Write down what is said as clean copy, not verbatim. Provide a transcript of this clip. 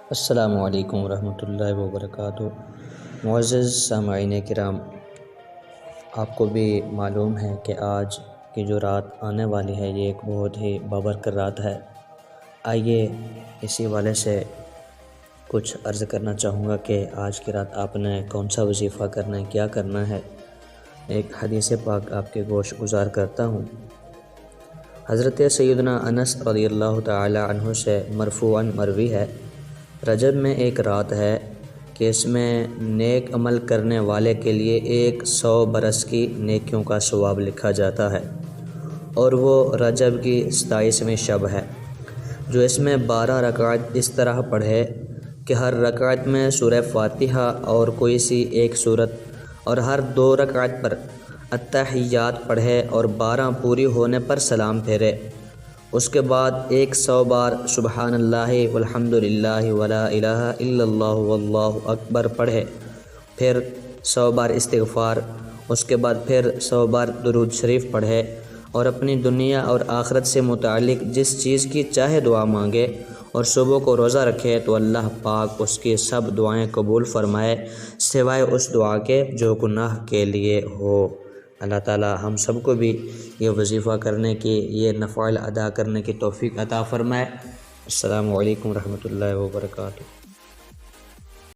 السلام علیکم ورحمۃ اللہ وبرکاتہ۔ معزز سامعین کرام، آپ کو بھی معلوم ہے کہ آج کی جو رات آنے والی ہے یہ ایک بہت ہی بابرکت رات ہے۔ آئیے اسی والے سے کچھ عرض کرنا چاہوں گا کہ آج کی رات آپ نے کون سا وظیفہ کرنا ہے، کیا کرنا ہے۔ ایک حدیث پاک آپ کے گوش گزار کرتا ہوں۔ حضرت سیدنا انس رضی اللہ تعالی عنہ سے مرفوعاً مروی ہے، رجب میں ایک رات ہے کہ اس میں نیک عمل کرنے والے کے لیے 100 برس کی نیکیوں کا ثواب لکھا جاتا ہے، اور وہ رجب کی 27ویں شب ہے، جو اس میں 12 رکعت اس طرح پڑھے کہ ہر رکعت میں سورہ فاتحہ اور کوئی سی ایک سورت، اور ہر 2 رکعت پر التحیات پڑھے اور 12 پوری ہونے پر سلام پھیرے۔ اس کے بعد 100 بار سبحان اللہ والحمد للہ ولا الہ الا اللہ واللہ اکبر پڑھے، پھر 100 بار استغفار، اس کے بعد پھر 100 بار درود شریف پڑھے، اور اپنی دنیا اور آخرت سے متعلق جس چیز کی چاہے دعا مانگے، اور صبح کو روزہ رکھے تو اللہ پاک اس کی سب دعائیں قبول فرمائے سوائے اس دعا کے جو گناہ کے لیے ہو۔ اللہ تعالی ہم سب کو بھی یہ وظیفہ کرنے کی، یہ نفائل ادا کرنے کی توفیق عطا فرمائے۔ السلام علیکم ورحمۃ اللہ وبرکاتہ۔